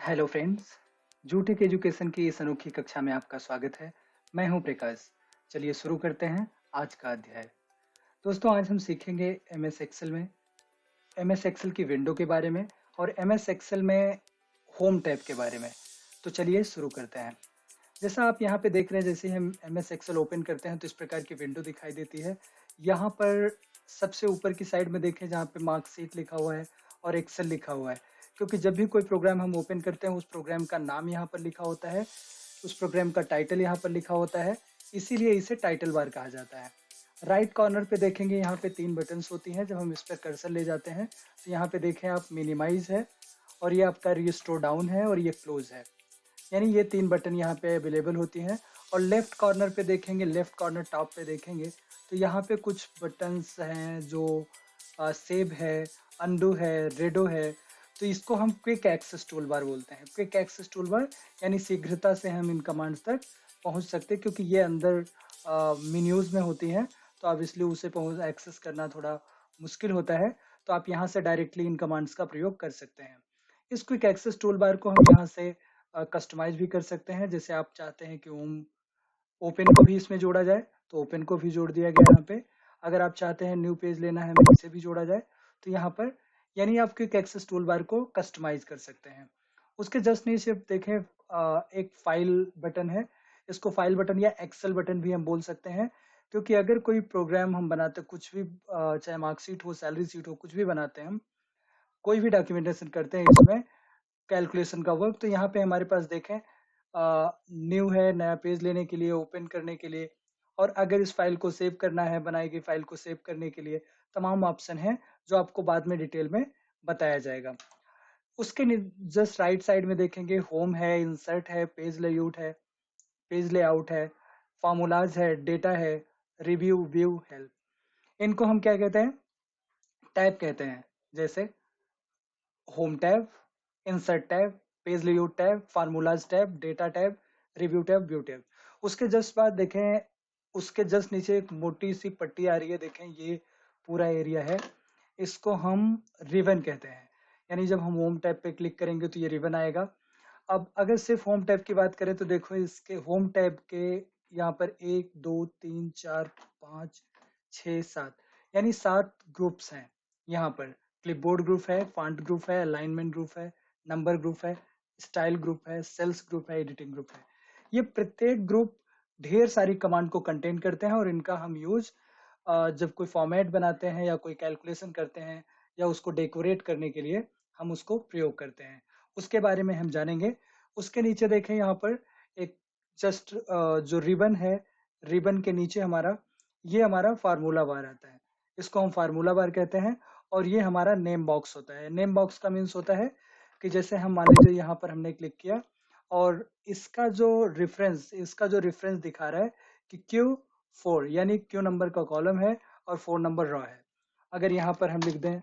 Hello friends, जूटेक education की इस अनोखी कक्षा में आपका स्वागत है। मैं हूं प्रकाश। चलिए शुरू करते हैं आज का अध्याय। दोस्तों, आज हम सीखेंगे एमएस एक्सेल में एमएस एक्सेल की विंडो के बारे में और एमएस एक्सेल में होम टैब के बारे में। तो चलिए शुरू करते हैं। जैसा आप यहाँ पे देख रहे हैं, जैसे हम एमएस एक्सेल ओपन करते हैं तो इस प्रकार की विंडो दिखाई देती है। यहाँ पर सबसे ऊपर की साइड में देखें जहाँ पे मार्कशीट लिखा हुआ है और एक्सेल लिखा हुआ है, क्योंकि जब भी कोई प्रोग्राम हम ओपन करते हैं उस प्रोग्राम का नाम यहाँ पर लिखा होता है, उस प्रोग्राम का टाइटल यहाँ पर लिखा होता है, इसीलिए इसे टाइटल बार कहा जाता है। राइट कॉर्नर पे देखेंगे यहाँ पे 3 बटन्स होती हैं। जब हम इस पर कर्सर ले जाते हैं तो यहाँ पे देखें आप मिनिमाइज है और ये आपका रिस्टोर डाउन है और ये क्लोज है, यानी ये 3 बटन यहाँ पे अवेलेबल होती हैं। और लेफ्ट कॉर्नर पे देखेंगे, लेफ्ट कॉर्नर टॉप पे देखेंगे तो यहाँ पे कुछ बटन्स हैं जो सेव है, अंडू है, रेडो है। तो इसको हम क्विक एक्सेस टूल बार बोलते हैं। क्विक एक्सेस टूल बार यानी शीघ्रता से हम इन कमांड्स तक पहुँच सकते हैं, क्योंकि ये अंदर मेन्यूज में होती हैं, तो अब इसलिए उसे पहुँच एक्सेस करना थोड़ा मुश्किल होता है। तो आप यहाँ से डायरेक्टली इन कमांड्स का प्रयोग कर सकते हैं। इस क्विक एक्सेस टूल बार को हम यहाँ से कस्टमाइज भी कर सकते हैं। जैसे आप चाहते हैं कि ओपन को भी इसमें जोड़ा जाए तो ओपन को भी जोड़ दिया गया यहाँ पे। अगर आप चाहते हैं न्यू पेज लेना है हमें, इसे भी जोड़ा जाए तो यहाँ पर, यानी आप क्विक एक्सेस टूल बार को कस्टमाइज कर सकते हैं। उसके जस्ट नीचे देखें एक फाइल बटन है। इसको फाइल बटन या एक्सेल बटन भी हम बोल सकते हैं, क्योंकि अगर कोई प्रोग्राम हम बनाते कुछ भी, चाहे मार्कशीट हो, सैलरी शीट हो, कुछ भी बनाते हैं हम, कोई भी डॉक्यूमेंटेशन करते हैं इसमें, कैलकुलेशन का वर्क, तो यहाँ पे हमारे पास देखें न्यू है, नया पेज लेने के लिए, ओपन करने के लिए, और अगर इस फाइल को सेव करना है, बनाई गई फाइल को सेव करने के लिए तमाम ऑप्शन है जो आपको बाद में डिटेल में बताया जाएगा। उसके जस्ट राइट साइड में देखेंगे होम है, इंसर्ट है, पेज लेआउट है, फार्मूलाज है, डेटा है, रिव्यू, व्यू, हेल्प। इनको हम क्या कहते हैं? टैब कहते हैं। जैसे home tab, insert tab, page layout tab, formulas tab, data tab, review tab, view tab. उसके जस्ट बाद देखें, उसके जस्ट नीचे एक मोटी सी पट्टी आ रही है, देखें ये पूरा एरिया है, इसको हम रिबन कहते हैं। यानी जब हम होम टैब पे क्लिक करेंगे तो ये रिबन आएगा। अब अगर सिर्फ होम टैब की बात करें तो देखो इसके होम टैब के यहाँ पर 1 2 3 4 5 6 7 यानी 7 ग्रुप्स हैं। यहाँ पर क्लिपबोर्ड ग्रुप है, फॉन्ट ग्रुप है, अलाइनमेंट ग्रुप है, नंबर ग्रुप है, स्टाइल ग्रुप है, सेल्स ग्रुप है, एडिटिंग ग्रुप है। ये प्रत्येक ग्रुप ढेर सारी कमांड को कंटेन करते हैं और इनका हम यूज जब कोई फॉर्मेट बनाते हैं या कोई कैलकुलेशन करते हैं या उसको डेकोरेट करने के लिए हम उसको प्रयोग करते हैं। उसके बारे में हम जानेंगे। उसके नीचे देखें यहाँ पर एक जस्ट जो रिबन है, रिबन के नीचे ये हमारा फार्मूला बार आता है। इसको हम फार्मूला बार कहते हैं। और ये हमारा नेम बॉक्स होता है। नेम बॉक्स का मीन्स होता है कि जैसे हम मान लीजिए यहाँ पर हमने क्लिक किया और इसका जो रेफरेंस दिखा रहा है कि Q4, यानी Q नंबर का कॉलम है और 4 नंबर रॉ है। अगर यहाँ पर हम लिख दें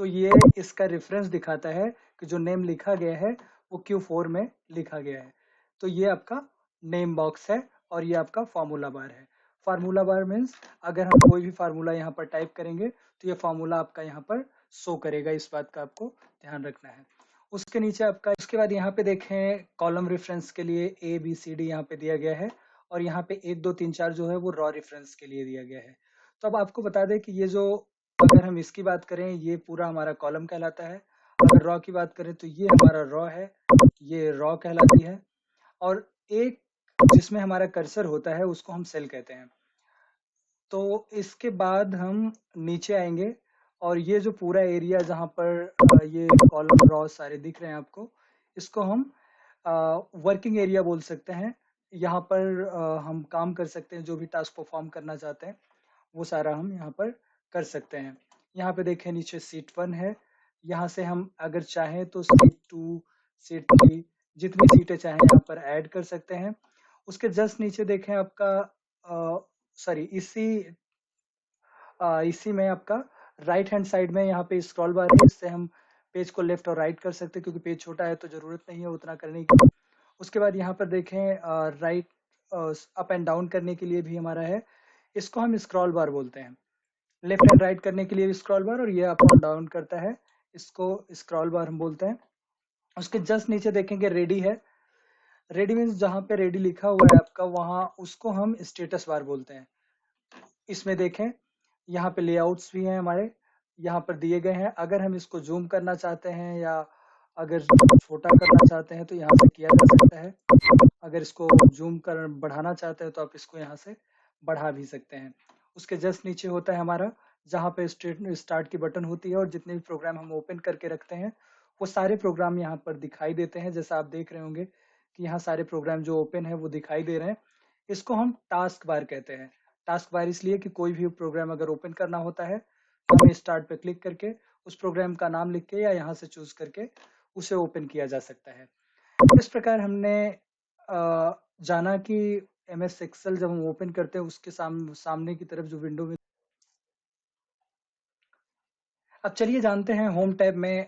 तो ये इसका रेफरेंस दिखाता है कि जो नेम लिखा गया है वो Q4 में लिखा गया है। तो ये आपका नेम बॉक्स है और ये आपका फार्मूला बार है। फार्मूला बार मीन्स अगर हम कोई भी फार्मूला यहाँ पर टाइप करेंगे तो ये फार्मूला आपका यहाँ पर शो करेगा। इस बात का आपको ध्यान रखना है। उसके नीचे आपका, उसके बाद यहाँ पे देखें कॉलम रेफरेंस के लिए ABCD यहाँ पे दिया गया है और यहाँ पे 1 2 3 4 जो है वो रॉ रेफरेंस के लिए दिया गया है। तो अब आपको बता दें कि ये जो, अगर हम इसकी बात करें ये पूरा हमारा कॉलम कहलाता है। अगर रॉ की बात करें तो ये हमारा रॉ है, ये रॉ कहलाती है। और एक जिसमें हमारा कर्सर होता है उसको हम सेल कहते हैं। तो इसके बाद हम नीचे आएंगे और ये जो पूरा एरिया जहाँ पर ये कॉलम रॉ सारे दिख रहे हैं आपको, इसको हम वर्किंग एरिया बोल सकते हैं। यहाँ पर हम काम कर सकते हैं, जो भी टास्क परफॉर्म करना चाहते हैं वो सारा हम यहाँ पर कर सकते हैं। यहाँ पे देखें नीचे सीट 1 है। यहाँ से हम अगर चाहें तो सीट 2, सीट 3, जितनी सीटें चाहें यहाँ पर ऐड कर सकते हैं। उसके जस्ट नीचे देखें आपका सॉरी इसी में आपका राइट हैंड साइड में यहाँ पे स्क्रॉल बार है। इससे हम पेज को लेफ्ट और राइट कर सकते हैं, क्योंकि पेज छोटा है तो जरूरत नहीं है उतना करने की। उसके बाद यहाँ पर देखें राइट अप एंड डाउन करने के लिए भी हमारा है। इसको हम स्क्रॉल बार बोलते हैं। लेफ्ट एंड राइट करने के लिए भी स्क्रॉल बार, और ये अप एंड डाउन करता है इसको स्क्रॉल बार हम बोलते हैं। उसके जस्ट नीचे देखेंगे रेडी है। रेडी मीन्स जहां पे रेडी लिखा हुआ है आपका, वहां उसको हम स्टेटस बार बोलते हैं। इसमें देखें, यहाँ पे लेआउट्स भी हैं हमारे, यहाँ पर दिए गए हैं। अगर हम इसको जूम करना चाहते हैं या अगर छोटा करना चाहते हैं तो यहाँ से किया जा सकता है। अगर इसको जूम कर बढ़ाना चाहते हैं तो आप इसको यहाँ से बढ़ा भी सकते हैं। उसके जस्ट नीचे होता है हमारा, जहाँ पे स्टार्ट की बटन होती है, और जितने भी प्रोग्राम हम ओपन करके रखते हैं वो सारे प्रोग्राम यहाँ पर दिखाई देते हैं। जैसा आप देख रहे होंगे कि यहाँ सारे प्रोग्राम जो ओपन है वो दिखाई दे रहे हैं। इसको हम टास्क बार कहते हैं। टास्क बार इसलिए कि कोई भी प्रोग्राम अगर ओपन करना होता है तो हमें स्टार्ट पे क्लिक करके उस प्रोग्राम का नाम लिख के या यहाँ से चूज करके उसे ओपन किया जा सकता है। इस प्रकार हमने जाना कि MS एक्सेल जब हम ओपन करते हैं उसके सामने की तरफ जो विंडो में। अब चलिए जानते हैं होम टैब में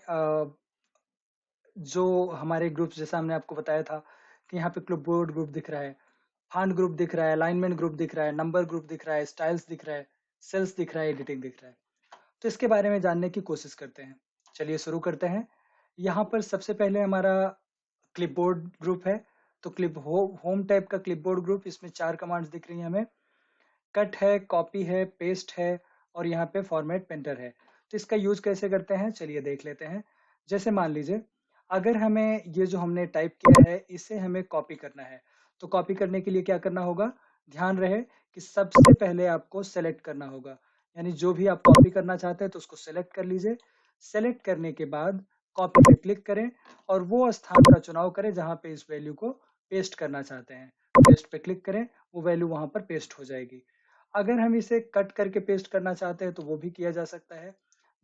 जो हमारे ग्रुप्स, जैसा हमने आपको बताया था कि यहाँ पे क्लिपबोर्ड ग्रुप दिख रहा है, फॉन्ट ग्रुप दिख रहा है, अलाइनमेंट ग्रुप दिख रहा है, नंबर ग्रुप दिख रहा है, स्टाइल्स दिख रहा है, सेल्स दिख रहा है, एडिटिंग दिख रहा है। तो इसके बारे में जानने की कोशिश करते हैं। चलिए शुरू करते हैं। यहाँ पर सबसे पहले हमारा क्लिपबोर्ड ग्रुप है। तो होम टैब का क्लिपबोर्ड ग्रुप, इसमें 4 कमांड्स दिख रही हैं हमें। कट है, कॉपी है, पेस्ट है और यहाँ पे फॉर्मेट पेंटर है। तो इसका यूज कैसे करते हैं चलिए देख लेते हैं। जैसे मान लीजिए अगर हमें ये जो हमने टाइप किया है इसे हमें कॉपी करना है, तो कॉपी करने के लिए क्या करना होगा, ध्यान रहे कि सबसे पहले आपको सेलेक्ट करना होगा। यानी जो भी आप कॉपी करना चाहते हैं तो उसको सेलेक्ट कर लीजिए। सेलेक्ट करने के बाद कॉपी पे क्लिक करें और वो स्थान का चुनाव करें जहां पे इस वैल्यू को पेस्ट करना चाहते हैं। पेस्ट पे क्लिक करें, वो वैल्यू वहां पर पेस्ट हो जाएगी। अगर हम इसे कट करके पेस्ट करना चाहते हैं तो वो भी किया जा सकता है।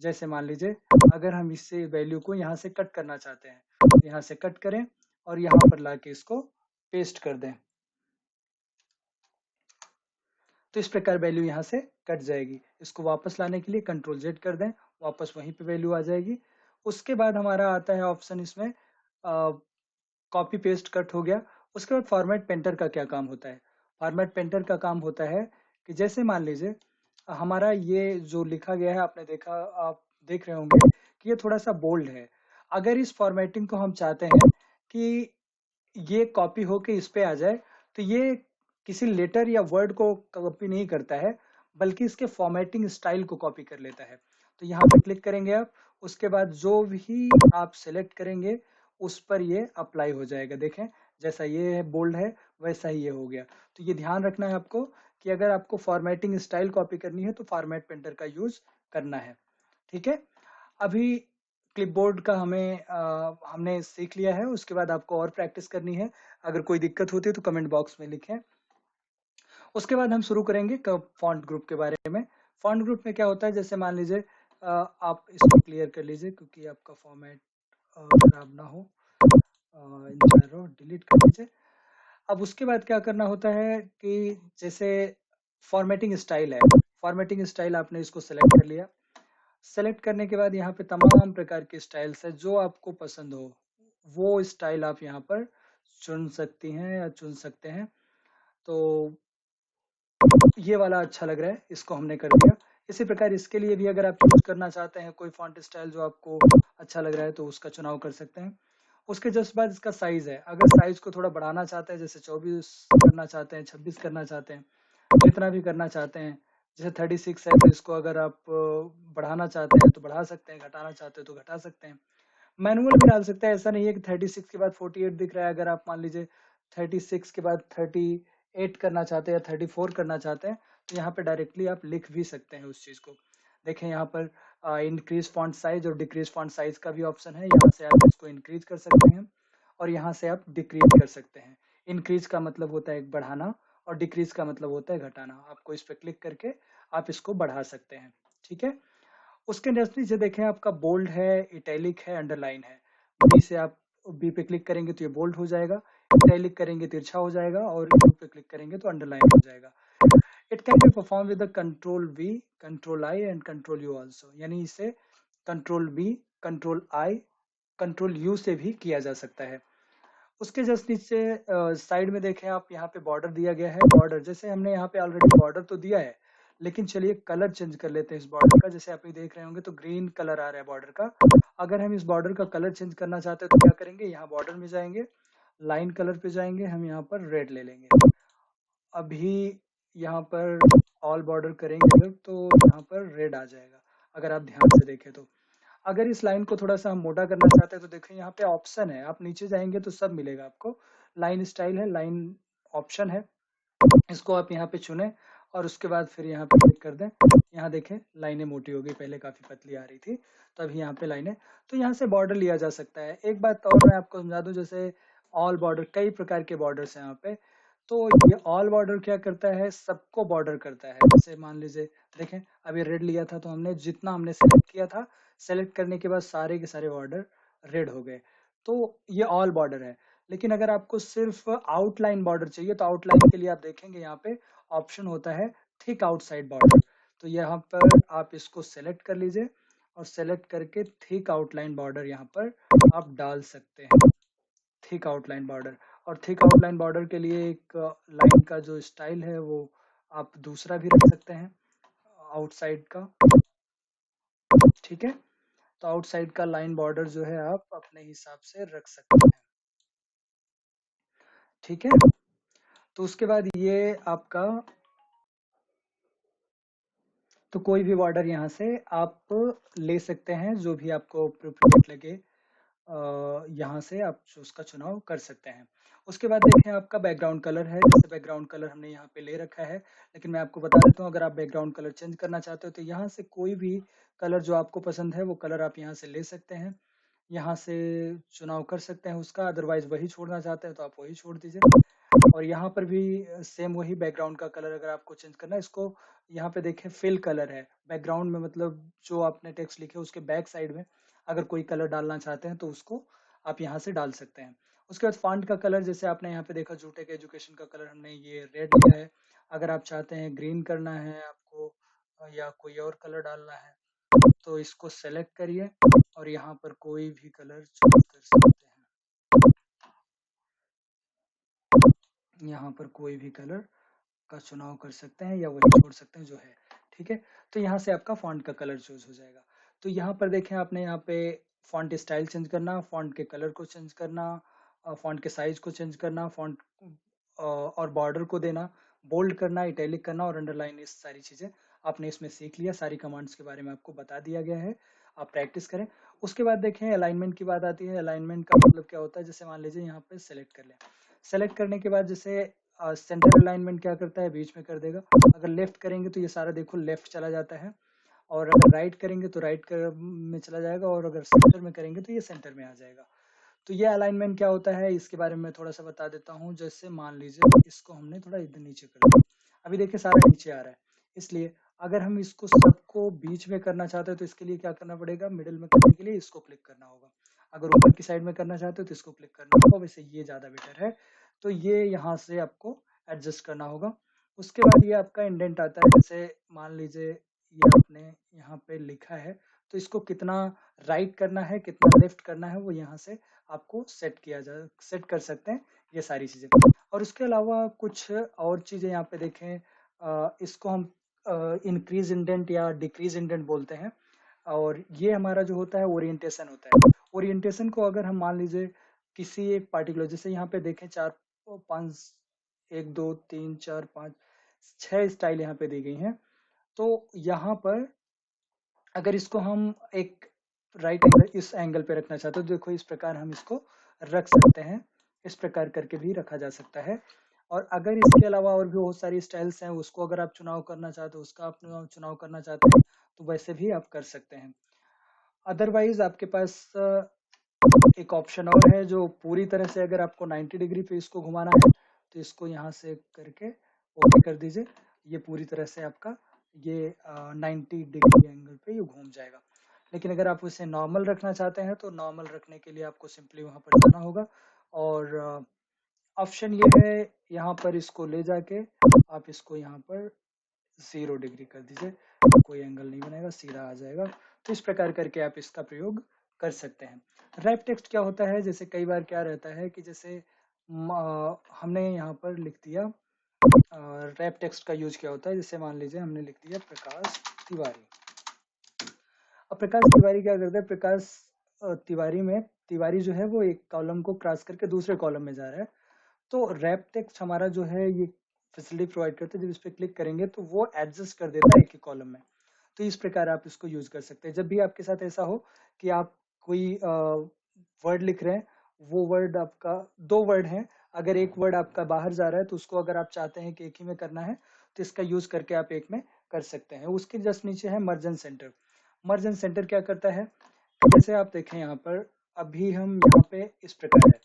जैसे मान लीजिए अगर हम इससे वैल्यू को यहाँ से कट करना चाहते हैं, यहाँ से कट करें और यहाँ पर लाके इसको पेस्ट कर दें, तो इस प्रकार वैल्यू यहाँ से कट जाएगी। इसको वापस लाने के लिए Ctrl Z कर दें, वापस वहीं पे वैल्यू आ जाएगी। उसके बाद हमारा आता है ऑप्शन इसमें कॉपी पेस्ट कट हो गया। उसके बाद फॉर्मेट पेंटर का क्या काम होता है। फॉर्मेट पेंटर का काम होता है कि जैसे मान लीजिए हमारा ये जो लिखा गया है, आपने देखा, आप देख रहे होंगे कि ये थोड़ा सा बोल्ड है। अगर इस फॉर्मेटिंग को हम चाहते हैं कि ये कॉपी होके इस पे आ जाए, तो ये किसी लेटर या वर्ड को कॉपी नहीं करता है बल्कि इसके फॉर्मेटिंग स्टाइल को कॉपी कर लेता है। तो यहाँ पे क्लिक करेंगे आप, उसके बाद जो भी आप सेलेक्ट करेंगे उस पर ये अप्लाई हो जाएगा। देखें जैसा ये है बोल्ड है वैसा ही ये हो गया। तो ये ध्यान रखना है आपको कि अगर आपको फॉर्मेटिंग स्टाइल कॉपी करनी है तो फॉर्मेट पेंटर का यूज करना है। ठीक है, अभी क्लिपबोर्ड का हमने सीख लिया है। उसके बाद आपको और प्रैक्टिस करनी है। अगर कोई दिक्कत होती है तो कमेंट बॉक्स में लिखें। उसके बाद हम शुरू करेंगे फॉन्ट ग्रुप के बारे में। फॉन्ट ग्रुप में क्या होता है, जैसे मान लीजिए आप इसको क्लियर कर लीजिए क्योंकि आपका फॉर्मेट खराब ना हो। इन चारों डिलीट कर लीजिए। अब उसके बाद क्या करना होता है कि जैसे फॉर्मेटिंग स्टाइल है, फॉर्मेटिंग स्टाइल आपने इसको सेलेक्ट कर लिया। सेलेक्ट करने के बाद यहाँ पे तमाम प्रकार के स्टाइल्स है, जो आपको पसंद हो वो स्टाइल आप यहाँ पर चुन सकती हैं या चुन सकते हैं। तो ये वाला अच्छा लग रहा है, इसको हमने कर दिया। इसी प्रकार इसके लिए भी अगर आप चूज करना चाहते हैं कोई फॉन्ट स्टाइल जो आपको अच्छा लग रहा है तो उसका चुनाव कर सकते हैं। उसके जस्ट बाद इसका साइज है, अगर साइज को थोड़ा बढ़ाना चाहते हैं, जैसे 24 करना चाहते हैं, 26 करना चाहते हैं, जितना भी करना चाहते हैं। जैसे 36 है तो इसको अगर आप बढ़ाना चाहते हैं तो बढ़ा सकते हैं, घटाना चाहते हैं तो घटा सकते हैं। मैनुअल भी डाल सकते हैं, ऐसा नहीं है कि 36 के बाद 48 दिख रहा है। अगर आप मान लीजिए 36 के बाद 38 करना चाहते हैं या 34 करना चाहते हैं तो यहाँ पे डायरेक्टली आप लिख भी सकते हैं उस चीज को। देखें यहाँ पर इंक्रीज फॉन्ट साइज और डिक्रीज फॉन्ट साइज का भी ऑप्शन है। यहाँ से आप इसको इंक्रीज कर सकते हैं और यहाँ से आप डिक्रीज कर सकते हैं। इंक्रीज का मतलब होता है बढ़ाना और डिक्रीज का मतलब होता है घटाना। आपको इस पर क्लिक करके आप इसको बढ़ा सकते हैं। ठीक है, उसके नेक्स्ट नीचे देखें आपका बोल्ड है, इटैलिक है, अंडरलाइन है। बी से आप बी पे क्लिक करेंगे तो ये बोल्ड हो जाएगा, इटैलिक करेंगे तो तिरछा हो जाएगा और यू पे क्लिक करेंगे तो अंडरलाइन हो जाएगा। It can be perform with control V, control I and control U also. यानी इसे control V, control I, control U से भी किया जा सकता है। उसके जस्ट नीचे साइड में देखें आप, यहाँ पे बॉर्डर दिया गया है। बॉर्डर जैसे हमने यहाँ पे ऑलरेडी बॉर्डर तो दिया है, लेकिन चलिए कलर चेंज कर लेते हैं इस बॉर्डर का। जैसे आप ये देख रहे होंगे तो ग्रीन कलर आ रहा है बॉर्डर का। अगर हम इस बॉर्डर का कलर चेंज करना चाहते हैं तो क्या करेंगे, यहाँ बॉर्डर में जाएंगे, लाइन कलर पे जाएंगे, हम यहाँ पर रेड ले लेंगे। अभी यहाँ पर ऑल बॉर्डर करेंगे जब तो यहाँ पर रेड आ जाएगा, अगर आप ध्यान से देखें तो। अगर इस लाइन को थोड़ा सा हम मोटा करना चाहते हैं तो देखें यहाँ पे ऑप्शन है, आप नीचे जाएंगे तो सब मिलेगा आपको। लाइन स्टाइल है, लाइन ऑप्शन है, इसको आप यहाँ पे चुने और उसके बाद फिर यहाँ पे क्लिक कर दें। यहाँ देखें लाइनें मोटी हो गई, पहले काफी पतली आ रही थी, तो अभी यहाँ पे लाइनें, तो यहाँ से बॉर्डर लिया जा सकता है। एक बात और मैं आपको समझा दूं, जैसे ऑल बॉर्डर, कई प्रकार के बॉर्डर्स हैं यहाँ पे। तो ये ऑल बॉर्डर क्या करता है, सबको बॉर्डर करता है। जैसे मान लीजिए, देखें अभी रेड लिया था तो हमने जितना हमने सेलेक्ट किया था, सेलेक्ट करने के बाद सारे के सारे बॉर्डर रेड हो गए, तो ये ऑल बॉर्डर है। लेकिन अगर आपको सिर्फ आउटलाइन बॉर्डर चाहिए तो आउटलाइन के लिए आप देखेंगे यहाँ पे ऑप्शन होता है थिक आउटसाइड बॉर्डर। तो यहाँ पर आप इसको सेलेक्ट कर लीजिए और सेलेक्ट करके थिक आउटलाइन बॉर्डर यहाँ पर आप डाल सकते हैं, थिक आउटलाइन बॉर्डर। और थिक आउटलाइन बॉर्डर के लिए एक लाइन का जो स्टाइल है वो आप दूसरा भी रख सकते हैं आउटसाइड का, ठीक है। तो आउटसाइड का लाइन बॉर्डर जो है आप अपने हिसाब से रख सकते हैं, ठीक है। तो उसके बाद ये आपका, तो कोई भी बॉर्डर यहाँ से आप ले सकते हैं जो भी आपको अप्रोप्रिएट लगे, यहाँ से आप उसका चुनाव कर सकते हैं। उसके बाद देखें आपका बैकग्राउंड कलर है। जैसे बैकग्राउंड कलर हमने यहाँ पे ले रखा है, लेकिन मैं आपको बता देता हूँ, अगर आप बैकग्राउंड कलर चेंज करना चाहते हो तो यहाँ से कोई भी कलर जो आपको पसंद है वो कलर आप यहाँ से ले सकते हैं, यहाँ से चुनाव कर सकते हैं उसका। अदरवाइज वही छोड़ना चाहते हैं तो आप वही छोड़ दीजिए। और यहाँ पर भी सेम वही बैकग्राउंड का कलर अगर आपको चेंज करना है, इसको यहाँ पे देखें फिल कलर है बैकग्राउंड में, मतलब जो आपने टेक्स्ट लिखे उसके बैक साइड में अगर कोई कलर डालना चाहते हैं तो उसको आप यहाँ से डाल सकते हैं। उसके बाद फॉन्ट का कलर, जैसे आपने यहाँ पे देखा जूटेक एजुकेशन का कलर हमने ये रेड लिया है। अगर आप चाहते हैं ग्रीन करना है आपको या कोई और कलर डालना है तो इसको सेलेक्ट करिए और यहाँ पर कोई भी कलर चूज कर सकते हैं, यहाँ पर कोई भी कलर का चुनाव कर सकते हैं या वही छोड़ सकते हैं जो है, ठीक है। तो यहाँ से आपका फॉन्ट का कलर चूज हो जाएगा। तो यहाँ पर देखें आपने यहाँ पे फॉन्ट स्टाइल चेंज करना, फॉन्ट के कलर को चेंज करना, फॉन्ट के साइज को चेंज करना, फॉन्ट और बॉर्डर को देना, बोल्ड करना, इटैलिक करना और अंडरलाइन, इस सारी चीजें आपने इसमें सीख लिया। सारी कमांड्स के बारे में आपको बता दिया गया है, आप प्रैक्टिस करें। उसके बाद देखें अलाइनमेंट की बात आती है। अलाइनमेंट का मतलब क्या होता है, जैसे मान लीजिए यहाँ पे सेलेक्ट कर लें, सेलेक्ट करने के बाद जैसे सेंटर अलाइनमेंट क्या करता है, बीच में कर देगा। अगर लेफ्ट करेंगे तो ये सारा देखो लेफ्ट चला जाता है, और अगर राइट करेंगे तो राइट में चला जाएगा, और अगर सेंटर में करेंगे तो ये सेंटर में आ जाएगा। तो ये अलाइनमेंट क्या होता है इसके बारे में थोड़ा सा बता देता हूँ। जैसे मान लीजिए इसको हमने थोड़ा इधर नीचे कर दिया, अभी देखिए सारा नीचे आ रहा है, इसलिए अगर हम इसको सबको बीच में करना चाहते हैं तो इसके लिए क्या करना पड़ेगा, मिडिल में करने के लिए इसको क्लिक करना होगा। अगर ऊपर की साइड में करना चाहते हो तो इसको क्लिक करना होगा, वैसे ये ज्यादा बेटर है। तो ये यहाँ से आपको एडजस्ट करना होगा। उसके बाद ये आपका इंडेंट आता है। जैसे मान लीजिए ये आपने यहाँ पे लिखा है तो इसको कितना राइट करना है, कितना लेफ्ट करना है, वो यहाँ से आपको सेट कर सकते हैं ये सारी चीजें। और उसके अलावा कुछ और चीजें यहाँ पे देखें, इसको हम इंक्रीज इंडेंट या डिक्रीज इंडेंट बोलते हैं। और ये हमारा जो होता है ओरिएंटेशन होता है। ओरिएंटेशन को अगर हम मान लीजिए किसी एक पार्टिकुलर, जैसे यहाँ पे देखें चार पांच, एक दो तीन चार पाँच छह स्टाइल यहाँ पे दी गई हैं। तो यहाँ पर अगर इसको हम एक राइट एंगल, इस एंगल पे रखना चाहते हो, देखो इस प्रकार हम इसको रख सकते हैं, इस प्रकार करके भी रखा जा सकता है। और अगर इसके अलावा और भी बहुत सारी स्टाइल्स हैं, उसको अगर आप चुनाव करना चाहते हो, उसका आप चुनाव करना चाहते हैं तो वैसे भी आप कर सकते हैं। अदरवाइज आपके पास एक ऑप्शन और है, जो पूरी तरह से अगर आपको 90 डिग्री पे इसको घुमाना है तो इसको यहाँ से करके ओके कर दीजिए, ये पूरी तरह से आपका ये 90 डिग्री एंगल पे ये घूम जाएगा। लेकिन अगर आप उसे नॉर्मल रखना चाहते हैं तो नॉर्मल रखने के लिए आपको सिंपली वहां पर जाना होगा, और ऑप्शन ये है यहाँ पर इसको ले जाके आप इसको यहाँ पर 0 डिग्री कर दीजिए, तो कोई एंगल नहीं बनेगा, सीधा आ जाएगा। तो इस प्रकार करके आप इसका प्रयोग कर सकते हैं। रैप टेक्स्ट क्या होता है, जैसे कई बार क्या रहता है कि जैसे हमने यहाँ पर लिख दिया रैप टेक्स्ट का यूज क्या होता है, जैसे मान लीजिए हमने लिख दिया प्रकाश तिवारी। अब प्रकाश तिवारी क्या करता है, प्रकाश तिवारी में तिवारी जो है वो एक कॉलम को क्रॉस करके दूसरे कॉलम में जा रहा है। तो रैप टेक्स्ट हमारा जो है ये फैसिलिटी प्रोवाइड करता है, जब इस पर क्लिक करेंगे तो वो एडजस्ट कर देता है एक ही कॉलम में। तो इस प्रकार आप इसको यूज कर सकते हैं। जब भी आपके साथ ऐसा हो कि आप कोई वर्ड लिख रहे हैं, वो वर्ड आपका दो वर्ड है, अगर एक वर्ड आपका बाहर जा रहा है तो उसको अगर आप चाहते हैं कि एक ही में करना है तो इसका यूज करके आप एक में कर सकते हैं। उसके जस्ट नीचे है मर्जन सेंटर। मर्जन सेंटर क्या करता है, जैसे आप देखें यहाँ पर, अभी हम यहाँ पे इस प्रकार है।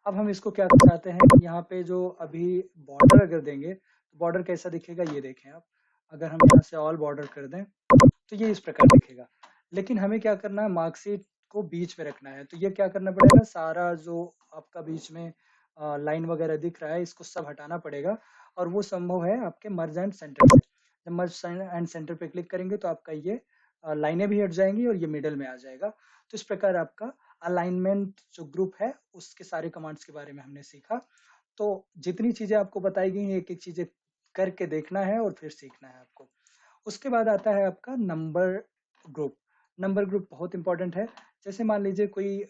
अब हम इसको क्या चाहते हैं कि यहाँ पे जो अभी बॉर्डर अगर देंगे तो बॉर्डर कैसा दिखेगा, ये देखें आप। अगर हम यहाँ से ऑल बॉर्डर कर दें तो ये इस प्रकार दिखेगा। लेकिन हमें क्या करना है, मार्कशीट को बीच में रखना है। तो ये क्या करना पड़ेगा, सारा जो आपका बीच में लाइन वगैरह दिख रहा है इसको सब हटाना पड़ेगा। और वो संभव है आपके मर्ज एंड सेंटर से। जब मर्ज एंड सेंटर पे क्लिक करेंगे तो आपका ये लाइनें भी हट जाएंगी और ये मिडल में आ जाएगा। तो इस प्रकार आपका अलाइनमेंट जो ग्रुप है उसके सारे कमांड्स के बारे में हमने सीखा। तो जितनी चीजें आपको बताई गई हैं एक एक चीजें करके देखना है और फिर सीखना है आपको। उसके बाद आता है आपका नंबर ग्रुप। नंबर ग्रुप बहुत इंपॉर्टेंट है। जैसे मान लीजिए कोई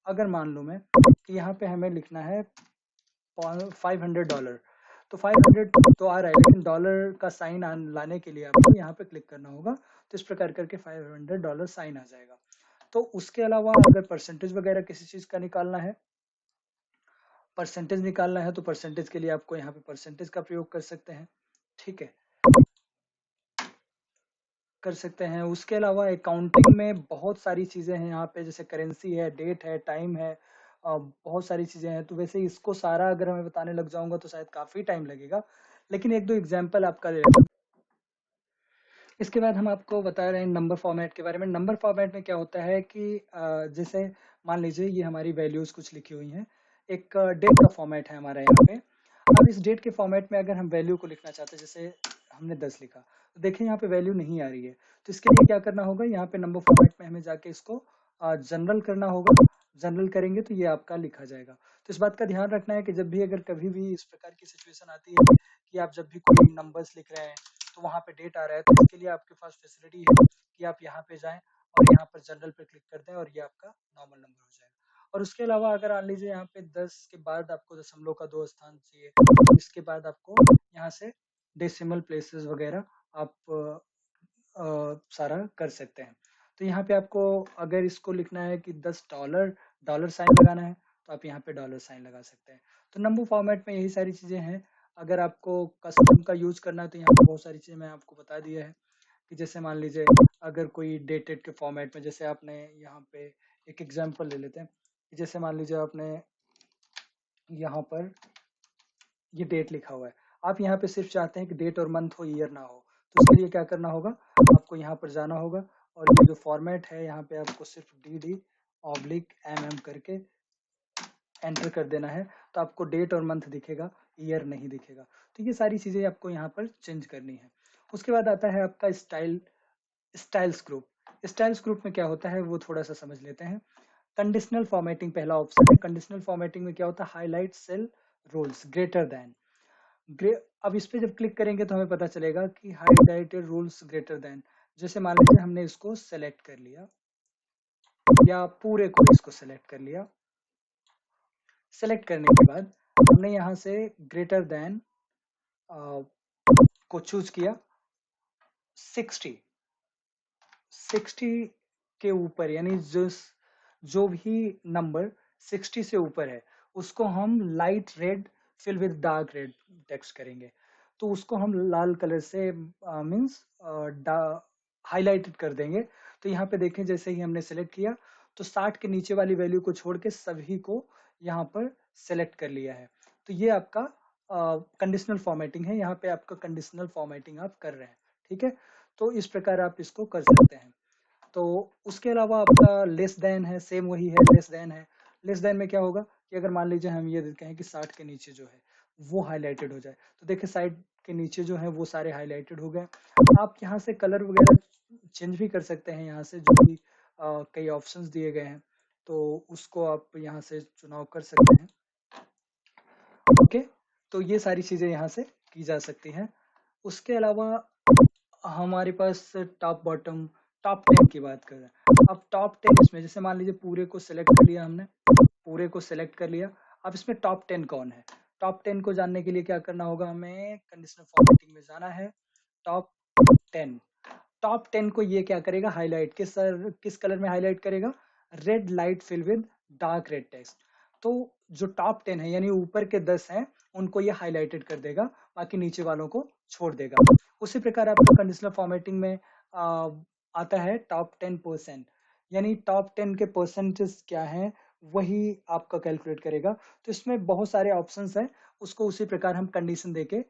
अगर मान लूं मैं कि यहाँ पे हमें लिखना है $500, तो 500 तो आ रहा है लेकिन डॉलर का साइन लाने के लिए आपको यहाँ पे क्लिक करना होगा। तो इस प्रकार करके $500 साइन आ जाएगा। तो उसके अलावा अगर परसेंटेज वगैरह किसी चीज का निकालना है, परसेंटेज निकालना है तो परसेंटेज के लिए आपको यहाँ पे परसेंटेज का प्रयोग कर सकते हैं। ठीक है, कर सकते हैं। उसके अलावा अकाउंटिंग में बहुत सारी चीजें हैं यहाँ पे, जैसे करेंसी है, डेट है, टाइम है, बहुत सारी चीजें हैं। तो वैसे इसको सारा अगर मैं बताने लग जाऊंगा तो शायद काफी टाइम लगेगा, लेकिन एक दो एग्जाम्पल आपका ले लेता हूं। इसके बाद हम आपको बता रहे हैं नंबर फॉर्मेट के बारे में। नंबर फॉर्मेट में क्या होता है कि जैसे मान लीजिए ये हमारी वैल्यूज कुछ लिखी हुई हैं, एक डेट का फॉर्मेट है हमारा यहाँ पे। अब इस डेट के फॉर्मेट में अगर हम वैल्यू को लिखना चाहते हैं, जैसे हमने 10 लिखा तो देखिए यहाँ पे वैल्यू नहीं आ रही है। तो इसके लिए क्या करना होगा, यहाँ पे नंबर फॉर्मेट में हमें जाके इसको जनरल करना होगा। जनरल करेंगे तो ये आपका लिखा जाएगा। तो इस बात का ध्यान रखना है कि जब भी अगर कभी भी इस प्रकार की सिचुएशन आती है कि आप जब भी कोई नंबर्स लिख रहे हैं तो वहाँ पे डेट आ रहा है, तो इसके लिए आपके पास फैसिलिटी है कि आप यहाँ पे जाएं और यहाँ पर जनरल पे क्लिक कर दें और ये आपका नॉर्मल नंबर हो जाएगा। और उसके अलावा अगर मान लीजिए यहाँ पे 10 के बाद आपको दशमलव का 2 स्थान चाहिए, तो इसके बाद आपको यहाँ से डेसिमल प्लेसेस वगैरह आप सारा कर सकते हैं। तो यहाँ पे आपको अगर इसको लिखना है कि $10 डॉलर साइन लगाना है तो आप यहाँ पे डॉलर साइन लगा सकते हैं। तो नंबर फॉर्मेट में यही सारी चीजें हैं। अगर आपको कस्टम का यूज करना है तो यहाँ पे बहुत सारी चीजें मैं आपको बता दिया है कि जैसे मान लीजिए अगर कोई डेटेड के फॉर्मेट में, जैसे आपने यहाँ पे एक एग्जांपल ले लेते हैं कि जैसे मान लीजिए आपने यहाँ पर ये डेट लिखा हुआ है, आप यहाँ पे सिर्फ चाहते हैं कि डेट और मंथ हो, ईयर ना हो। तो उसके लिए क्या करना होगा, आपको यहाँ पर जाना होगा और ये जो फॉर्मेट है यहाँ पे आपको सिर्फ DD/MM करके एंटर कर देना है। तो आपको डेट और मंथ दिखेगा, ईयर नहीं दिखेगा। तो ये सारी चीजें आपको यहाँ पर चेंज करनी है। उसके बाद आता है आपका स्टाइल्स ग्रुप। स्टाइल्स ग्रुप में क्या होता है वो थोड़ा सा समझ लेते हैं। कंडीशनल फॉर्मेटिंग पहला ऑप्शन है। कंडीशनल फॉर्मेटिंग में क्या होता है, highlight cell rules greater than. अब इस पे जब क्लिक करेंगे तो हमें पता चलेगा कि हाईलाइटेड रूल्स ग्रेटर देन। जैसे मान लीजिए हमने इसको सेलेक्ट कर लिया या पूरे को इसको सेलेक्ट कर लिया। सेलेक्ट करने के बाद हमने यहाँ से ग्रेटर देन को चूज किया। 60 के ऊपर यानी जो भी नंबर 60 से ऊपर है उसको हम light red fill with dark red text करेंगे। तो उसको हम लाल कलर से मींस हाईलाइटेड कर देंगे। तो यहाँ पे देखें जैसे ही हमने सेलेक्ट किया तो 60 के नीचे वाली वैल्यू को छोड़ के सभी को यहाँ पर सेलेक्ट कर लिया है। तो ये आपका कंडीशनल फॉर्मेटिंग है। यहाँ पे आपका कंडीशनल फॉर्मेटिंग आप कर रहे हैं। ठीक है, तो इस प्रकार आप इसको कर सकते हैं। तो उसके अलावा आपका लेस देन है, सेम वही है, लेस देन है। लेस देन में क्या होगा कि अगर मान लीजिए हम ये कहें कि 60 के नीचे जो है वो हाईलाइटेड हो जाए, तो देखिए साइड के नीचे जो है वो सारे हाईलाइटेड हो गए। आप यहाँ से कलर वगैरह चेंज भी कर सकते हैं, यहाँ से जो भी कई ऑप्शंस दिए गए हैं तो उसको आप यहाँ से चुनाव कर सकते हैं। ओके, तो ये सारी चीजें यहाँ से की जा सकती हैं। उसके अलावा हमारे पास टॉप बॉटम टॉप 10 की बात कर रहे हैं। अब टॉप 10 इसमें जैसे मान लीजिए पूरे को सिलेक्ट कर लिया हमने, पूरे को सिलेक्ट कर लिया। अब इसमें टॉप 10 कौन है? टॉप 10 को जानने के लिए क्या करना होगा, हमें कंडीशनल फॉर्मेटिंग में जाना है। टॉप 10, टॉप 10 को ये क्या करेगा, हाईलाइट किस कलर में हाईलाइट करेगा, red light fill with dark red text. तो जो टॉप 10 है यानी ऊपर के 10 हैं उनको ये हाईलाइटेड कर देगा, बाकी नीचे वालों को छोड़ देगा। उसी प्रकार आपको कंडीशनल फॉर्मेटिंग में आता है टॉप 10%, यानी टॉप 10 के परसेंटेज क्या है वही आपका कैलकुलेट करेगा। तो इसमें बहुत सारे ऑप्शंस हैं, उसको उसी प्रकार हम कंडीशन देके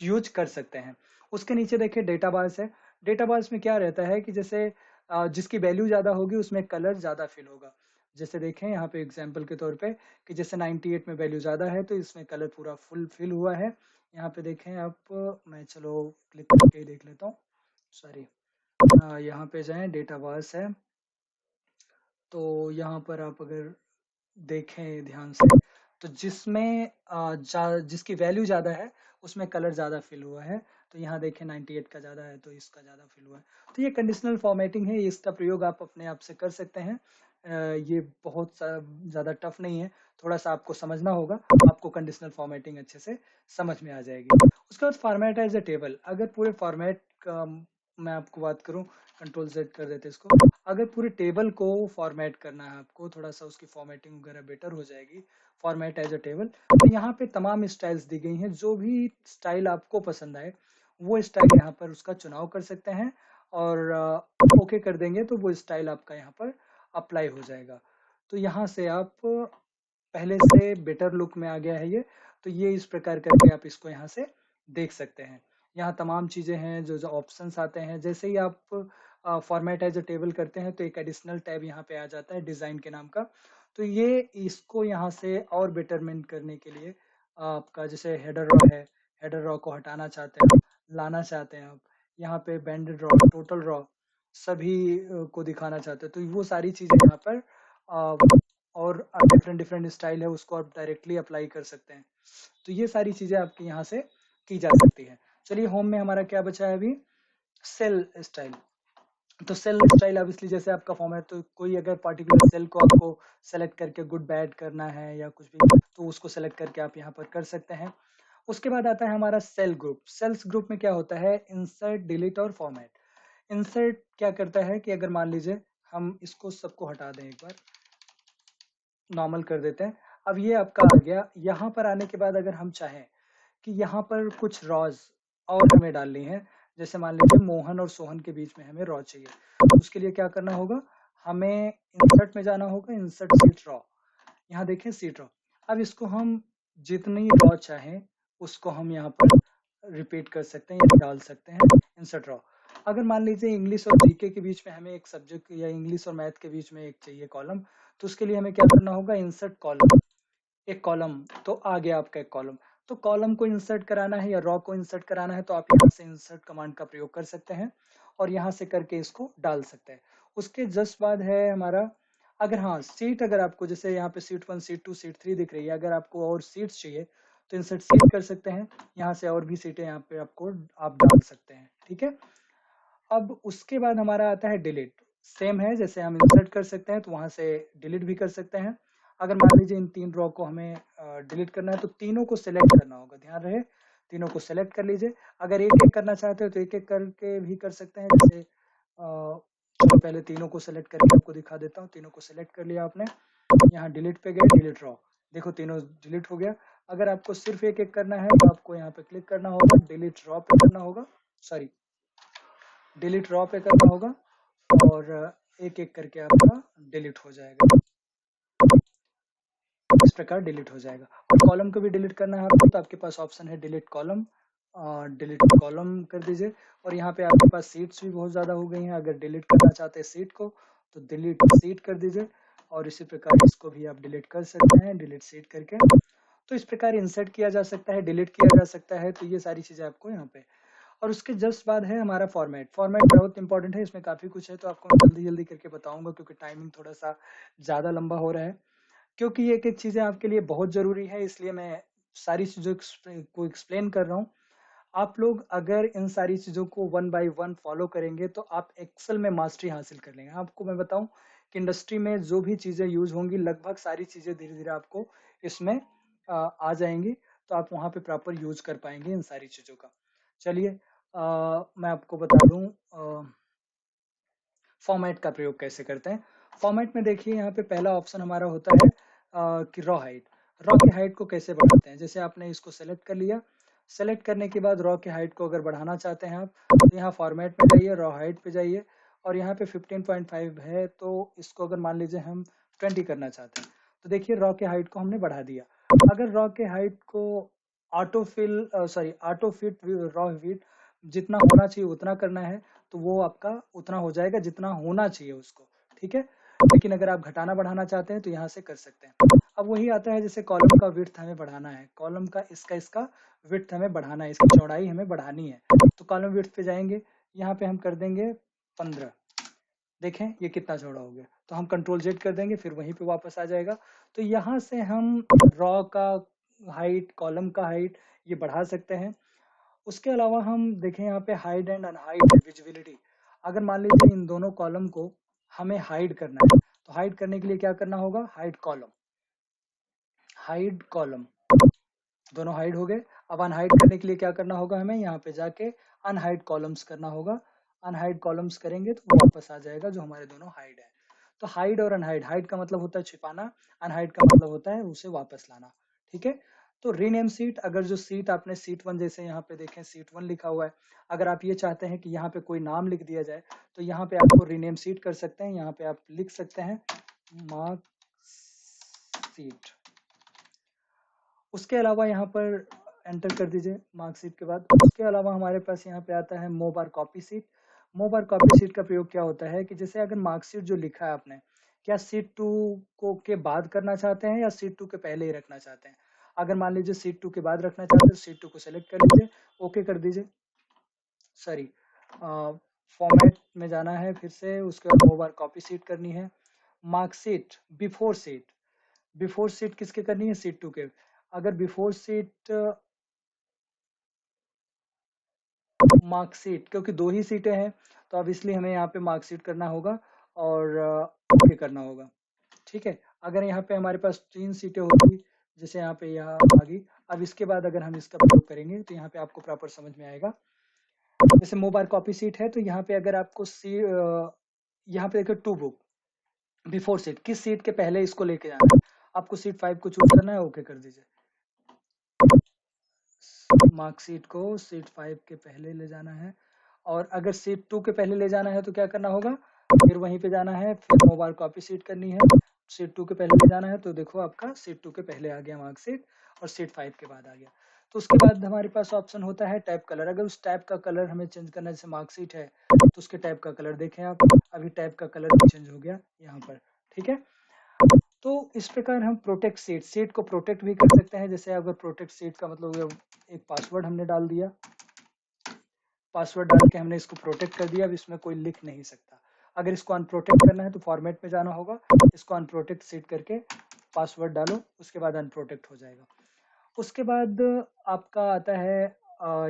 यूज कर सकते हैं। उसके नीचे देखिए डेटाबास है। डेटाबास में क्या रहता है कि जैसे जिसकी वैल्यू ज़्यादा होगी उसमें कलर ज़्यादा फिल होगा। जैसे देखें यहाँ पे एग्जांपल के तौर पे कि जैसे 98 में वैल्यू ज़्यादा है तो इसमें कलर पूरा फुल फिल हुआ है। यहाँ पे देखें आप, मैं चलो क्लिक करके ही देख लेता हूँ, सॉरी। यहाँ पे जाएं, डेटाबास है, तो यहाँ पर आप अगर देखें ध्यान से तो जिसमें जिसकी वैल्यू ज़्यादा है उसमें कलर ज़्यादा फिल हुआ है। तो यहाँ देखें 98 का ज़्यादा है तो इसका ज़्यादा फिल हुआ है। तो ये कंडीशनल फॉर्मेटिंग है, इसका प्रयोग आप अपने आप से कर सकते हैं। ये बहुत ज़्यादा टफ नहीं है, थोड़ा सा आपको समझना होगा, आपको कंडीशनल फॉर्मेटिंग अच्छे से समझ में आ जाएगी। उसके बाद फॉर्मेट एज अ टेबल। अगर पूरे फॉर्मेट का मैं आपको बात करूँ, कंट्रोल Z कर देते इसको। अगर पूरे टेबल को फॉर्मेट करना है आपको, थोड़ा सा उसकी फॉर्मेटिंग वगैरह बेटर हो जाएगी, फॉर्मेट एज अ टेबल। तो यहाँ पे तमाम स्टाइल्स दी गई हैं, जो भी स्टाइल आपको पसंद आए वो स्टाइल यहाँ पर उसका चुनाव कर सकते हैं और ओके कर देंगे तो वो स्टाइल आपका यहाँ पर अप्लाई हो जाएगा। तो यहाँ से आप पहले से बेटर लुक में आ गया है ये। तो ये इस प्रकार करके आप इसको यहाँ से देख सकते हैं। यहाँ तमाम चीज़ें हैं, जो जो ऑप्शंस आते हैं। जैसे ही आप फॉर्मेट एज अ टेबल करते हैं तो एक एडिशनल टैब यहाँ पे आ जाता है डिज़ाइन के नाम का। तो ये इसको यहाँ से और बेटरमेंट करने के लिए आपका जैसे हेडर रॉ है, हेडर रॉ को हटाना चाहते हैं, लाना चाहते हैं आप, यहाँ पे बैंडेड रॉ, टोटल रॉ सभी को दिखाना चाहते हैं, तो वो सारी चीज़ें यहाँ पर और डिफरेंट डिफरेंट स्टाइल है उसको आप डायरेक्टली अप्लाई कर सकते हैं। तो ये सारी चीज़ें आपकी यहाँ से की जा सकती है। चलिए होम में हमारा क्या बचा है अभी, सेल स्टाइल। तो सेल स्टाइल ऑब्वियसली जैसे आपका फॉर्मेट, तो कोई अगर पर्टिकुलर सेल को आपको सेलेक्ट करके गुड बैड करना है या कुछ भी, तो उसको सेलेक्ट करके आप यहाँ पर कर सकते हैं। उसके बाद आता है हमारा सेल ग्रुप। सेल्स ग्रुप में क्या होता है, इंसर्ट, डिलीट और फॉर्मेट। इंसर्ट क्या करता है कि अगर मान लीजिए हम इसको सबको हटा दें, एक बार नॉर्मल कर देते हैं। अब ये आपका आ गया। यहाँ पर आने के बाद अगर हम चाहें कि यहाँ पर कुछ रॉज और हमें डालनी है, जैसे मान लीजिए मोहन और सोहन के बीच में हमें रॉ चाहिए, तो उसके लिए क्या करना होगा, हमें इंसर्ट में जाना होगा, इंसर्ट सीट रॉ। यहाँ देखें सीट रॉ। अब इसको हम जितनी रॉ चाहें उसको हम यहाँ पर रिपीट कर सकते हैं या डाल सकते हैं, इंसर्ट रॉ। अगर मान लीजिए इंग्लिश और जीके के बीच में हमें एक सब्जेक्ट या इंग्लिश और मैथ के बीच में एक चाहिए कॉलम, तो उसके लिए हमें क्या करना होगा, इंसर्ट कॉलम। एक कॉलम, तो आ गया आपका एक कॉलम। तो कॉलम को इंसर्ट कराना है या रॉ को इंसर्ट कराना है तो आप यहाँ से इंसर्ट कमांड का प्रयोग कर सकते हैं और यहाँ से करके इसको डाल सकते हैं। उसके जस्ट बाद है हमारा, अगर हाँ सीट, अगर आपको जैसे यहाँ पे सीट 1 सीट 2 सीट 3 दिख रही है, अगर आपको और सीट्स चाहिए तो इंसर्ट सीट कर सकते हैं, यहाँ से और भी सीटें यहाँ पे आपको आप डाल सकते हैं। ठीक है। अब उसके बाद हमारा आता है डिलीट। सेम है, जैसे हम इंसर्ट कर सकते हैं तो वहां से डिलीट भी कर सकते हैं। अगर मान लीजिए इन 3 रॉ को हमें डिलीट करना है तो तीनों को सिलेक्ट करना होगा, ध्यान रहे तीनों को सिलेक्ट कर लीजिए। अगर एक एक करना चाहते हो तो एक एक करके भी कर सकते हैं। जैसे चलो पहले तीनों को सिलेक्ट करके आपको दिखा देता हूँ। तीनों को सिलेक्ट कर लिया आपने, यहाँ डिलीट पे गए, डिलीट रॉ, देखो तीनों डिलीट हो गया। अगर आपको सिर्फ एक एक करना है तो आपको यहाँ पे क्लिक करना होगा, डिलीट रॉ पे करना होगा, सॉरी डिलीट रॉ पे करना होगा और एक एक करके आपका डिलीट हो जाएगा, इस प्रकार डिलीट हो जाएगा। और कॉलम को भी डिलीट करना है आपको तो आपके पास ऑप्शन है डिलीट कॉलम, डिलीट कॉलम कर दीजिए। और यहाँ पे आपके पास सीट्स भी बहुत ज़्यादा हो गई हैं, अगर डिलीट करना चाहते हैं सीट को तो डिलीट सीट कर दीजिए और इसी प्रकार इसको भी आप डिलीट कर सकते हैं, डिलीट सीट करके। तो इस प्रकार इंसर्ट किया जा सकता है, डिलीट किया जा सकता है। तो ये सारी चीज़ें आपको यहाँ पे, और उसके जस्ट बाद है हमारा फॉर्मेट। फॉर्मेट बहुत इंपॉर्टेंट है, इसमें काफ़ी कुछ है तो आपको मैं जल्दी जल्दी करके बताऊंगा क्योंकि टाइमिंग थोड़ा सा ज़्यादा लंबा हो रहा है। क्योंकि एक एक चीज़ें आपके लिए बहुत ज़रूरी है इसलिए मैं सारी चीज़ों को एक्सप्लेन कर रहा हूँ, आप लोग अगर इन सारी चीज़ों को वन बाय वन फॉलो करेंगे तो आप एक्सेल में मास्टरी हासिल कर लेंगे। आपको मैं बताऊं कि इंडस्ट्री में जो भी चीज़ें यूज होंगी लगभग सारी चीज़ें धीरे धीरे आपको इसमें आ जाएंगी, तो आप वहाँ पे प्रॉपर यूज कर पाएंगे इन सारी चीज़ों का। चलिए मैं आपको बता दूं फॉर्मेट का प्रयोग कैसे करते हैं। फॉर्मेट में देखिए यहाँ पे पहला ऑप्शन हमारा होता है कि रॉ हाइट। रॉ की हाइट को कैसे बढ़ाते हैं, जैसे आपने इसको सेलेक्ट कर लिया, सेलेक्ट करने के बाद रॉ की हाइट को अगर बढ़ाना चाहते हैं आप, तो यहाँ फॉर्मेट में जाइए, रॉ हाइट पे जाइए, और यहाँ पे 15.5 है, तो इसको अगर मान लीजिए हम 20 करना चाहते हैं, तो देखिए रॉ के हाइट को हमने बढ़ा दिया। अगर रॉ के हाइट को ऑटो फिट रॉ फिट जितना होना चाहिए उतना करना है, तो वो आपका उतना हो जाएगा जितना होना चाहिए उसको, ठीक है। लेकिन अगर आप घटाना बढ़ाना चाहते हैं तो यहाँ से कर सकते हैं। अब वही आता है जैसे कॉलम का विड्थ हमें बढ़ाना है, कॉलम का इसका विड्थ हमें बढ़ाना है, इसकी चौड़ाई हमें बढ़ानी है, तो कॉलम विड्थ पे जाएंगे, यहाँ पे हम कर देंगे 15। देखें ये कितना चौड़ा हो गया, तो हम कंट्रोल जेड कर देंगे, फिर वहीं पे वापस आ जाएगा। तो यहाँ से हम रॉ का हाइट, कॉलम का हाइट ये बढ़ा सकते हैं। उसके अलावा हम देखें यहाँ पे हाइड एंड अनहाइड विजिबिलिटी। अगर मान लीजिए इन दोनों कॉलम को हमें हाइड करना है, तो हाइड करने के लिए क्या करना होगा, हाइड कॉलम, हाइड कॉलम, दोनों हाइड हो गए। अब अनहाइड करने के लिए क्या करना होगा, हमें यहाँ पे जाके अनहाइड कॉलम्स करना होगा। अनहाइड कॉलम्स करेंगे तो वापस आ जाएगा जो हमारे दोनों हाइड है। तो हाइड और अनहाइड, हाइड का मतलब होता है छिपाना, अनहाइड का मतलब होता है उसे वापस लाना, ठीक है। तो रीनेम सीट, अगर जो सीट आपने सीट 1, जैसे यहाँ पे देखें सीट 1 लिखा हुआ है, अगर आप ये चाहते हैं कि यहाँ पे कोई नाम लिख दिया जाए, तो यहाँ पे आपको रीनेम सीट कर सकते हैं। यहाँ पे आप लिख सकते हैं मार्क सीट। उसके अलावा यहाँ पर एंटर कर दीजिए मार्कशीट के बाद। उसके अलावा हमारे पास यहाँ पे आता है मोबार कॉपी सीट। मोबार कॉपी सीट का प्रयोग क्या होता है कि जैसे अगर मार्कशीट जो लिखा है आपने, क्या सीट 2 को के बाद करना चाहते हैं या सीट 2 के पहले ही रखना चाहते हैं। अगर मान लीजिए सीट 2 के बाद रखना चाहते हैं तो सीट 2 को सेलेक्ट कर लीजिए, ओके कर दीजिए, सॉरी फॉर्मेट में जाना है फिर से। उसके बाद मोबार कॉपी सीट करनी है। Marksheet before seat, before seat किसके करनी है, सीट 2 के। अगर बिफोर सीट मार्कशीट, क्योंकि 2 ही सीटें हैं, तो अब इसलिए हमें यहाँ पे मार्कशीट करना होगा और ओके करना होगा, ठीक है। अगर यहाँ पे हमारे पास 3 सीटें होती, जैसे यहाँ पे यहाँ आ गई, अब इसके बाद अगर हम इसका प्रयोग करेंगे तो यहाँ पे आपको प्रॉपर समझ में आएगा। जैसे मोबाइल कॉपी सीट है, तो यहाँ पे अगर आपको यहाँ पे देखो टू बुक बिफोर सीट, किस सीट के पहले इसको लेके जाना है, आपको सीट 5 को चूज करना है, ओके कर दीजिए। मार्कशीट को सीट 5 के पहले ले जाना है, और अगर सीट 2 के पहले ले जाना है तो क्या करना होगा, फिर वहीं पे जाना है, फिर मोबाइल कॉपी सीट करनी है, सीट 2 के पहले ले जाना है, तो देखो आपका सीट 2 के पहले आ गया मार्कशीट और सीट 5 के बाद आ गया। तो उसके बाद हमारे पास ऑप्शन होता है टैब कलर। अगर उस टैब का कलर हमें चेंज करना है, जैसे मार्कशीट है तो उसके टैब का कलर देखें आप, अभी टैब का कलर भी चेंज हो गया यहाँ पर, ठीक है। तो इस प्रकार हम प्रोटेक्ट सीट, सीट को प्रोटेक्ट भी कर सकते हैं। जैसे अगर प्रोटेक्ट सीट का मतलब एक पासवर्ड हमने डाल दिया, पासवर्ड डाल के हमने इसको प्रोटेक्ट कर दिया, अब इसमें कोई लिख नहीं सकता। अगर इसको अनप्रोटेक्ट करना है तो फॉर्मेट में जाना होगा, इसको अनप्रोटेक्ट सीट करके पासवर्ड डालो, उसके बाद अनप्रोटेक्ट हो जाएगा। उसके बाद आपका आता है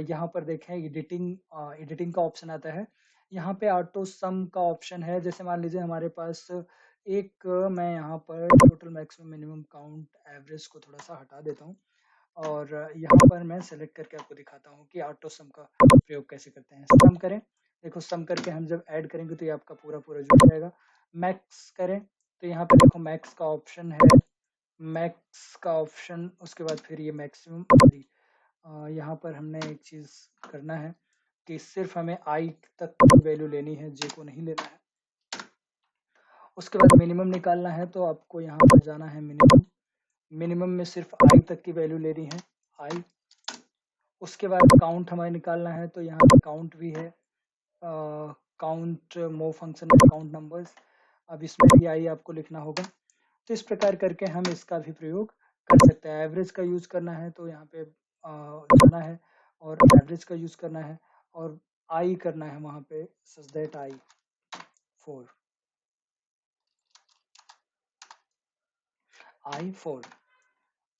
यहाँ पर देखें एडिटिंग, एडिटिंग का ऑप्शन आता है। यहाँ पे ऑटो सम का ऑप्शन है। जैसे मान लीजिए हमारे पास एक मैं यहाँ पर total maximum minimum count average को थोड़ा सा हटा देता हूँ, और यहाँ पर मैं सेलेक्ट करके आपको दिखाता हूँ कि ऑटो सम का प्रयोग कैसे करते हैं। सम करें, देखो सम करके हम जब ऐड करेंगे तो ये आपका पूरा पूरा जुड़ जाएगा। मैक्स करें तो यहाँ पे देखो मैक्स का ऑप्शन है, मैक्स का ऑप्शन, उसके बाद फिर ये मैक्सिमम, सॉरी यहाँ पर हमने एक चीज़ करना है कि सिर्फ हमें आई तक की वैल्यू लेनी है, जे को नहीं लेना है। उसके बाद मिनिमम निकालना है, तो आपको यहाँ पर जाना है मिनिमम, मिनिमम में सिर्फ आई तक की वैल्यू लेनी है, आई। उसके बाद काउंट हमें निकालना है, तो यहाँ पे काउंट भी है, काउंट मो फंक्शन में काउंट नंबर्स, अब इसमें भी आई आपको लिखना होगा। तो इस प्रकार करके हम इसका भी प्रयोग कर सकते हैं। एवरेज का यूज करना है तो यहाँ पे जाना है और एवरेज का यूज करना है, और आई करना है वहां पे, such that I 4, I 4।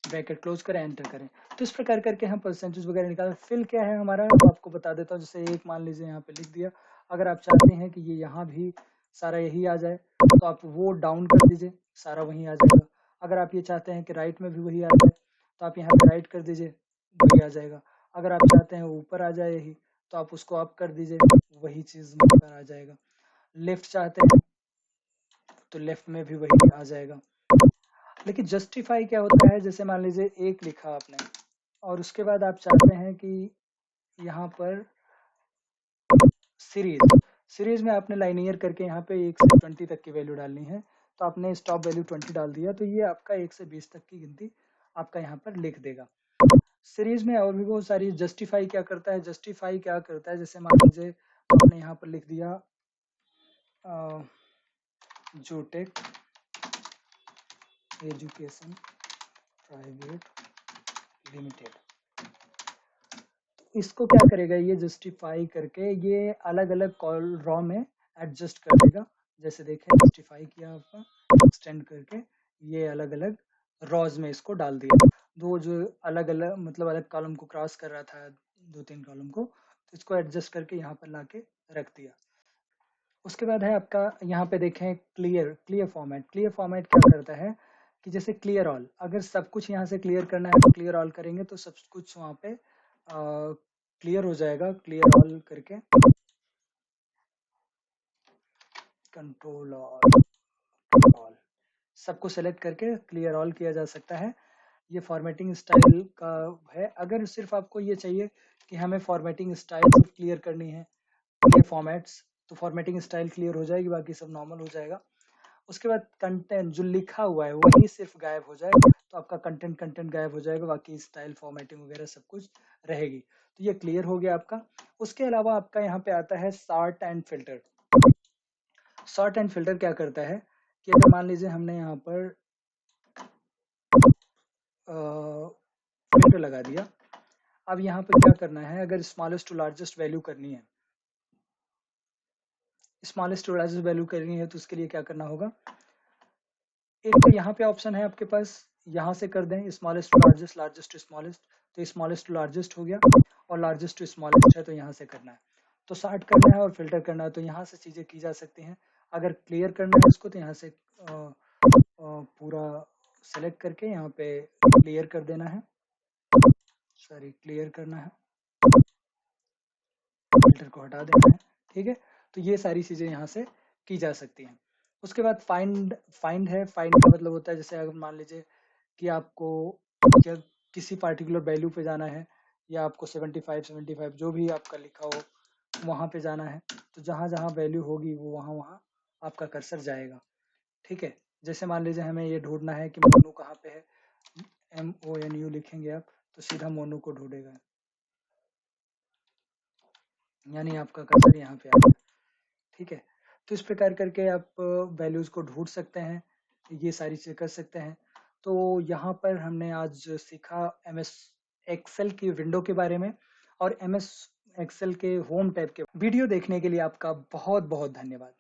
Bracket close करें, एंटर करें। तो इस प्रकार करके हम परसेंटेज वगैरह निकाल। फिल क्या है हमारा, तो आपको बता देता हूँ। जैसे एक मान लीजिए यहाँ पे लिख दिया। अगर आप चाहते हैं कि ये यहाँ भी सारा यही आ जाए तो आप वो डाउन कर दीजिए, सारा वही आ जाएगा। अगर आप ये चाहते हैं कि राइट में भी वही आ जाए तो आप यहाँ पे राइट कर दीजिए, वही आ जाएगा। अगर आप चाहते हैं ऊपर आ जाए यही तो आप उसको अप कर दीजिए, वही चीज ऊपर आ जाएगा। लेफ्ट चाहते हैं तो लेफ्ट में भी वही आ जाएगा। लेकिन जस्टिफाई क्या होता है, जैसे मान लीजिए एक लिखा आपने और उसके बाद आप चाहते हैं कि यहाँ पर सीरीज सीरीज में आपने लाइनियर करके यहाँ पे 1 से 20 तक की वैल्यू डालनी है, तो आपने स्टॉप वैल्यू 20 डाल दिया, तो ये आपका 1 से 20 तक की गिनती आपका यहाँ पर लिख देगा। सीरीज में और भी बहुत सारी। जस्टिफाई क्या करता है, जस्टिफाई क्या करता है, जैसे मान लीजिए आपने यहाँ पर लिख दिया जूटेक एजुकेशन प्राइवेट लिमिटेड। इसको क्या करेगा, ये जस्टिफाई करके ये अलग अलग कॉल रॉ में एडजस्ट कर देगा। जैसे देखें जस्टिफाई किया आपका, एक्सटेंड करके ये अलग अलग रॉज में इसको डाल दिया। दो जो अलग अलग मतलब अलग कॉलम को क्रॉस कर रहा था, 2-3 कॉलम को, तो इसको एडजस्ट करके यहाँ पर लाके रख दिया। उसके बाद है आपका यहाँ पे देखें क्लियर फॉर्मेट। क्लियर फॉर्मेट क्या करता है कि जैसे क्लियर ऑल, अगर सब कुछ यहाँ से क्लियर करना है तो क्लियर ऑल करेंगे तो सब कुछ वहाँ पे क्लियर हो जाएगा। क्लियर ऑल करके कंट्रोल ऑल सबको सेलेक्ट करके क्लियर ऑल किया जा सकता है। ये फॉर्मेटिंग स्टाइल का है। अगर सिर्फ आपको ये चाहिए कि हमें फॉर्मेटिंग स्टाइल सिर्फ क्लियर करनी है, ये फॉर्मेट्स, तो फॉर्मेटिंग स्टाइल क्लियर हो जाएगी, बाकी सब नॉर्मल हो जाएगा। उसके बाद कंटेंट जो लिखा हुआ है वही सिर्फ गायब हो जाएगा, तो आपका कंटेंट गायब हो जाएगा, बाकी स्टाइल फॉर्मेटिंग वगैरह सब कुछ रहेगी। तो ये क्लियर हो गया आपका। उसके अलावा आपका यहाँ पे आता है sort and filter. Sort and filter क्या करता है कि अगर मान लीजिए हमने यहाँ पर फिल्टर लगा दिया, अब यहाँ पर क्या करना है, अगर स्मॉलेस्ट टू लार्जेस्ट वैल्यू करनी है, स्मॉलेस्ट टू लार्जेस्ट वैल्यू करनी है, तो उसके लिए क्या करना होगा, एक तो यहाँ पे ऑप्शन है आपके पास, यहाँ से कर दें smallest to largest, largest to smallest, तो स्मॉलेस्ट टू लार्जेस्ट हो गया, और लार्जेस्ट टू स्मॉलेस्ट है तो यहाँ से करना है। तो सॉर्ट करना है और फिल्टर करना है तो यहाँ से चीजें की जा सकती हैं। अगर क्लियर करना है इसको तो यहाँ से पूरा सेलेक्ट करके यहाँ पे क्लियर कर देना है, सॉरी क्लियर करना है, फिल्टर को हटा देना है। ठीक है, तो ये सारी चीजें यहाँ से की जा सकती हैं। उसके बाद फाइंड है। फाइंड का मतलब होता है जैसे अगर मान लीजिए कि आपको क्या किसी पार्टिकुलर वैल्यू पे जाना है, या आपको 75 जो भी आपका लिखा हो वहां पे जाना है, तो जहां जहां वैल्यू होगी वो वहां वहां आपका कर्सर जाएगा। ठीक है, जैसे मान लीजिए हमें ये ढूंढना है कि मोनू कहाँ पे है, MONU लिखेंगे आप तो सीधा मोनू को ढूंढेगा, यानी आपका कर्सर यहाँ पे आ गया। ठीक है, तो इस प्रकार करके आप वैल्यूज को ढूंढ सकते हैं, ये सारी चीजें कर सकते हैं। तो यहाँ पर हमने आज सीखा MS एक्सेल की विंडो के बारे में और MS एक्सेल के होम टैब के। वीडियो देखने के लिए आपका बहुत बहुत धन्यवाद।